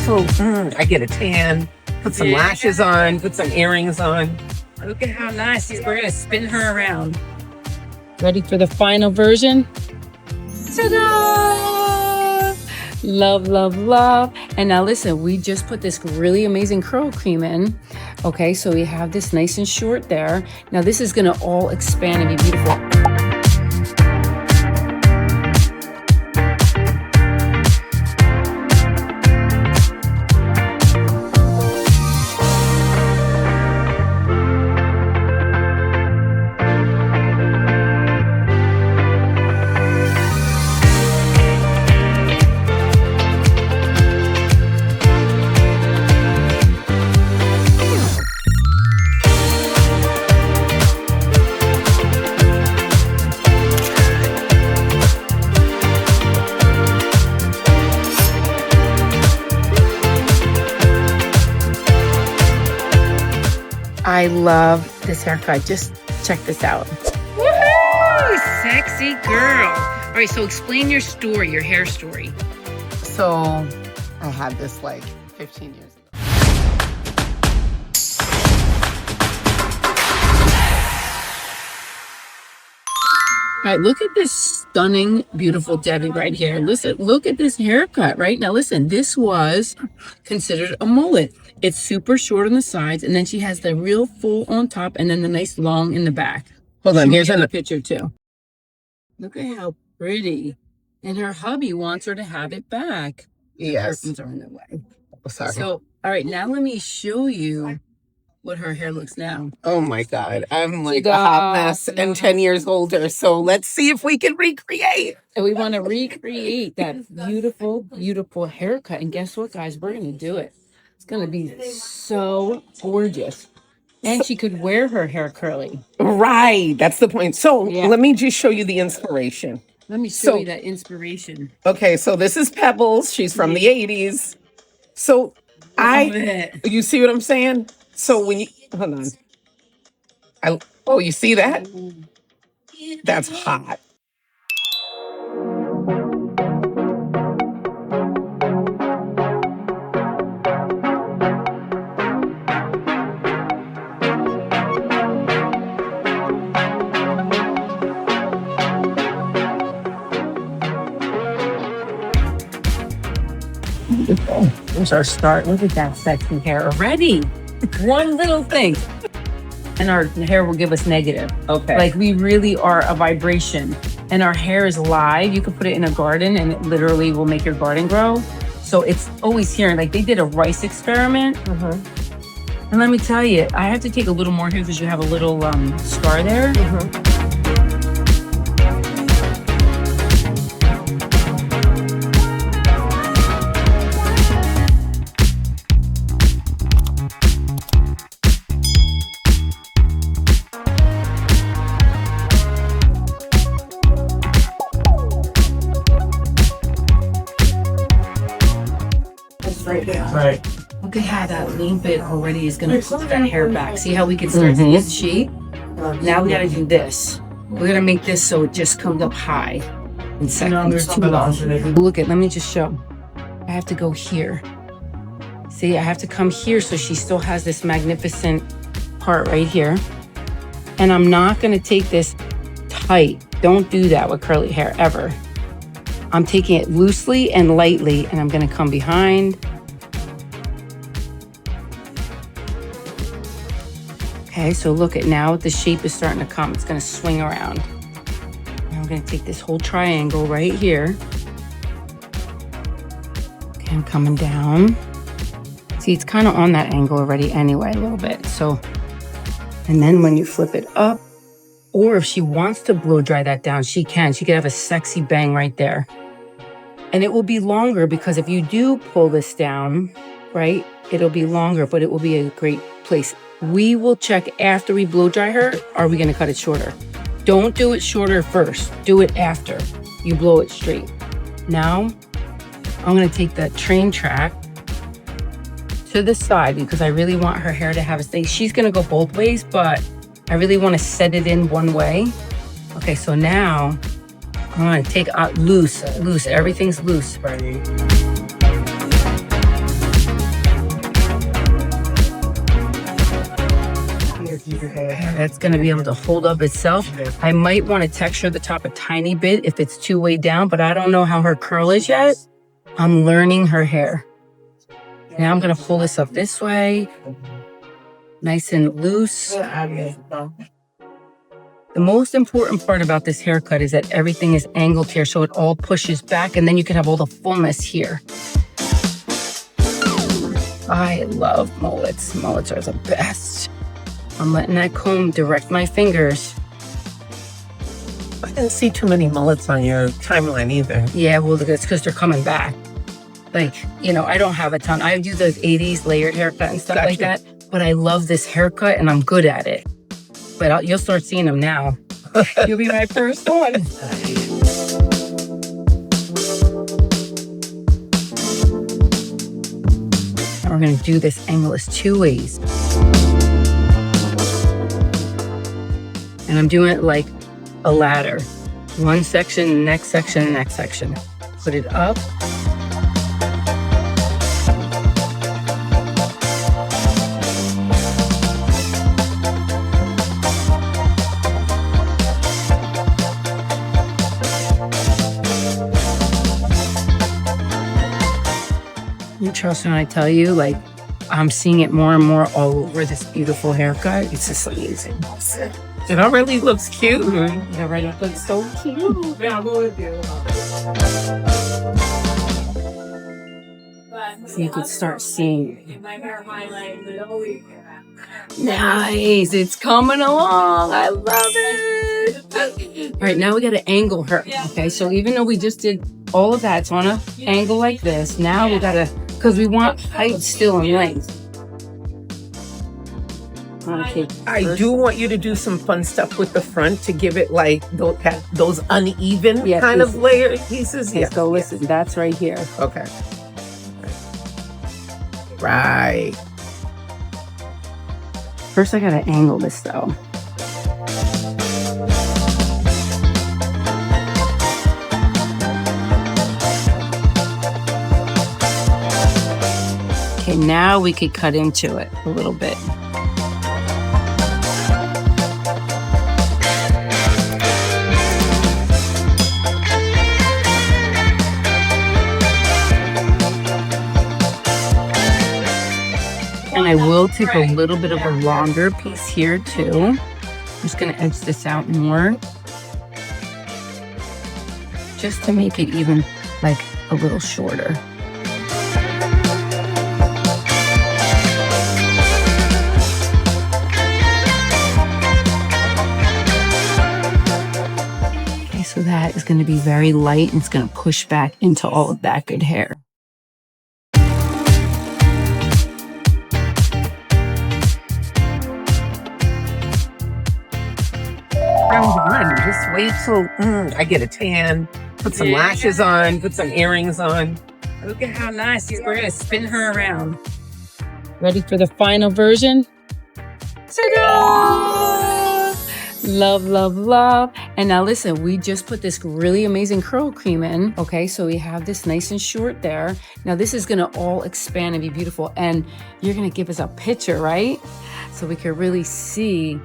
So I get a tan, put some lashes on, put some earrings on. Look at how nice. We're going to spin her around. Ready for the final version? Ta-da! Love, love, love. And now listen, we just put this really amazing curl cream in. Okay, so we have this nice and short there. Now this is going to all expand and be beautiful. I love this haircut. Just check this out. Woohoo! Sexy girl. All right, so explain your story, your hair story. So I had this like 15 years ago. All right, look at this stunning, beautiful Debbie right here. Listen, look at this haircut, right? Now listen, this was considered a mullet. It's super short on the sides, and then she has the real full on top, and then the nice long in the back. Hold on, here's another picture too. Look at how pretty. And her hubby wants her to have it back. Yes. The curtains are in the way. Oh, sorry. So, all right, now let me show you what her hair looks now. Oh my God. I'm like a hot mess and 10 years older. So let's see if we can recreate. And we want to recreate that beautiful, beautiful haircut. And guess what, guys? We're going to do it. It's going to be so gorgeous. And she could wear her hair curly. Right. That's the point. So let me just show you the inspiration. Let me show you that inspiration. Okay. So this is Pebbles. She's from the 80s. So you see what I'm saying? So when you, hold on. Oh, you see that? That's hot. Here's our start. Look at that sexy hair already. One little thing. And our hair will give us negative. Okay. Like we really are a vibration. And our hair is live. You could put it in a garden and it literally will make your garden grow. So it's always here. Like they did a rice experiment. And let me tell you, I have to take a little more here because you have a little scar there. Right. Look at how that lean bit already is going to pull that hair back. See how we can start to get shape? Now we got to do this. We're going to make this so it just comes up high in seconds. Too long. Look at, let me just show. I have to go here. See, I have to come here so she still has this magnificent part right here. And I'm not going to take this tight. Don't do that with curly hair ever. I'm taking it loosely and lightly, and I'm going to come behind. Okay, so look at now the shape is starting to come. It's going to swing around. And I'm going to take this whole triangle right here. Okay, I'm coming down. See, it's kind of on that angle already anyway, a little bit. So, and then when you flip it up, or if she wants to blow dry that down, she can. She could have a sexy bang right there. And it will be longer because if you do pull this down, right, it'll be longer, but it will be a great place. We will check after we blow dry her. Are we going to cut it shorter? Don't do it shorter first. Do it after you blow it straight. Now, I'm going to take the train track to the side because I really want her hair to have a thing. She's going to go both ways, but I really want to set it in one way. Okay, so now I'm going to take out loose. Everything's loose. That's going to be able to hold up itself. I might want to texture the top a tiny bit if it's too way down, but I don't know how her curl is yet. I'm learning her hair. Now I'm going to pull this up this way. Nice and loose. The most important part about this haircut is that everything is angled here, so it all pushes back, and then you can have all the fullness here. I love mullets. Mullets are the best. I'm letting that comb direct my fingers. I didn't see too many mullets on your timeline either. Yeah, well, it's because they're coming back. Like, you know, I don't have a ton. I do those 80s layered haircut and stuff like that, but I love this haircut and I'm good at it. But you'll start seeing them now. You'll be my first one. And we're going to do this angleless 2 ways. And I'm doing it like a ladder. One section, next section, next section. Put it up. You trust when I tell you, like, I'm seeing it more and more all over this beautiful haircut. It's just amazing. It already looks cute. It already looks so cute. So you can start seeing it. Nice. It's coming along. I love it. All right, now we got to angle her. Okay, so even though we just did all of that, it's on an angle like this. Now we got to, because we want height still and length. Okay, I do want you to do some fun stuff with the front to give it like those uneven kind of layered pieces. Yeah. So listen, that's right here. Okay. Right. First, I got to angle this though. Okay, now we could cut into it a little bit. And I will take a little bit of a longer piece here too. I'm just gonna edge this out more. Just to make it even like a little shorter. Okay, so that is gonna be very light and it's gonna push back into all of that good hair. Round one, just wait till I get a tan, put some lashes on, put some earrings on. Look at how nice. We're going to spin her around. Ready for the final version? Ta-da! Love, love, love. And now listen, we just put this really amazing curl cream in. Okay, so we have this nice and short there. Now this is going to all expand and be beautiful. And you're going to give us a picture, right? So we can really see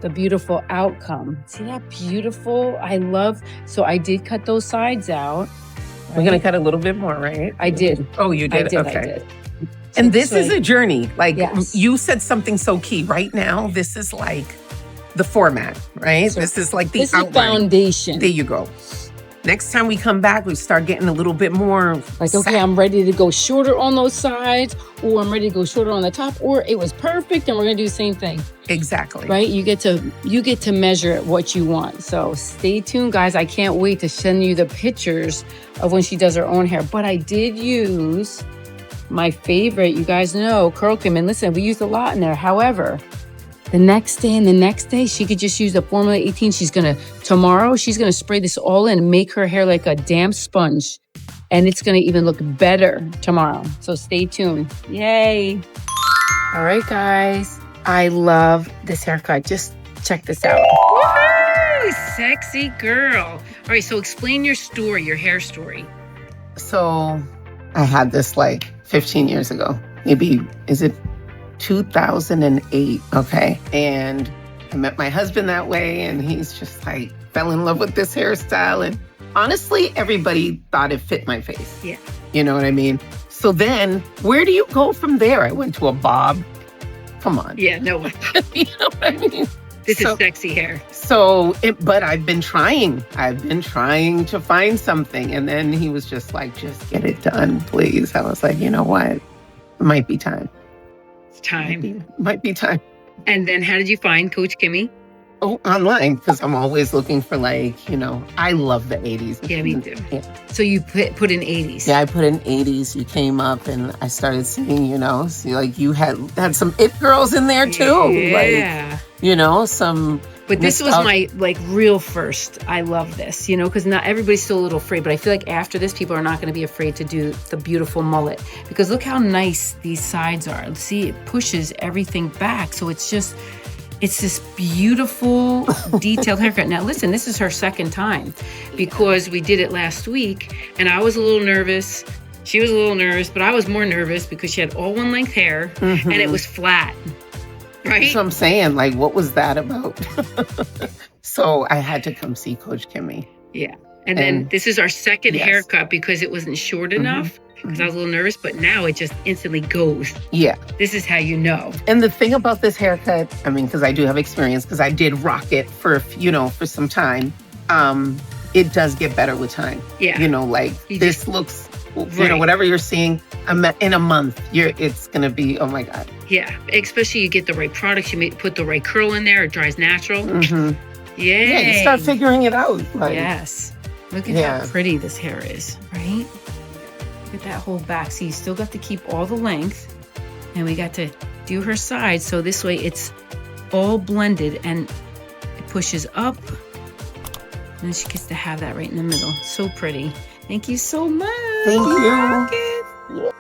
the beautiful outcome. See that beautiful? I love, so I did cut those sides out. Right? We're gonna cut a little bit more, right? I did. Oh, you did? Okay. I did. And this is a journey. Like you said something so key. Right now, this is like the format, right? So this is like the outline. This is foundation. There you go. Next time we come back, we start getting a little bit more like, okay, I'm ready to go shorter on those sides, or I'm ready to go shorter on the top, or it was perfect and we're gonna do the same thing. Exactly. Right? You get to measure what you want. So stay tuned, guys. I can't wait to send you the pictures of when she does her own hair. But I did use my favorite, you guys know, curl cream. And listen, we used a lot in there. However, the next day and the next day, she could just use the Formula 18. Tomorrow, she's gonna spray this all in and make her hair like a damp sponge. And it's gonna even look better tomorrow. So stay tuned. Yay. All right, guys. I love this haircut. Just check this out. Woo-hoo! Sexy girl. All right, so explain your story, your hair story. So I had this like 15 years ago. Maybe, is it 2008? Okay. And I met my husband that way, and he's just like fell in love with this hairstyle. And honestly, everybody thought it fit my face. Yeah. You know what I mean? So then where do you go from there? I went to a bob. Come on. Yeah, no. You know what I mean? This is sexy hair. But I've been trying to find something. And then he was just like, just get it done, please. I was like, you know what? It might be time. It's time. Might be time. And then how did you find Coach Kimmy? Oh, online, because I'm always looking for I love the 80s. Yeah, me too. Yeah. So you put in 80s. Yeah, I put in 80s. You came up and I started seeing, you had some it girls in there too. Yeah. Some. But this was my real first. I love this, because not everybody's still a little afraid. But I feel like after this, people are not going to be afraid to do the beautiful mullet, because look how nice these sides are. See, it pushes everything back. So it's this beautiful detailed haircut. Now listen, this is her second time, because we did it last week and I was a little nervous. She was a little nervous, but I was more nervous because she had all one length hair and it was flat. Right? That's what I'm saying. What was that about? So I had to come see Coach Kimmy. Yeah. And then this is our second haircut because it wasn't short enough. Because I was a little nervous, but now it just instantly goes. Yeah. This is how you know. And the thing about this haircut, because I do have experience, because I did rock it for some time, it does get better with time. Yeah. This looks, whatever you're seeing, in a month, it's going to be, oh my God. Yeah. Especially you get the right products, you put the right curl in there, it dries natural. Yeah. Yeah, you start figuring it out. Yes. Look at how pretty this hair is, right? Look at that whole back. So you still got to keep all the length, and we got to do her side. So this way it's all blended and it pushes up. And then she gets to have that right in the middle. So pretty. Thank you so much. Thank you.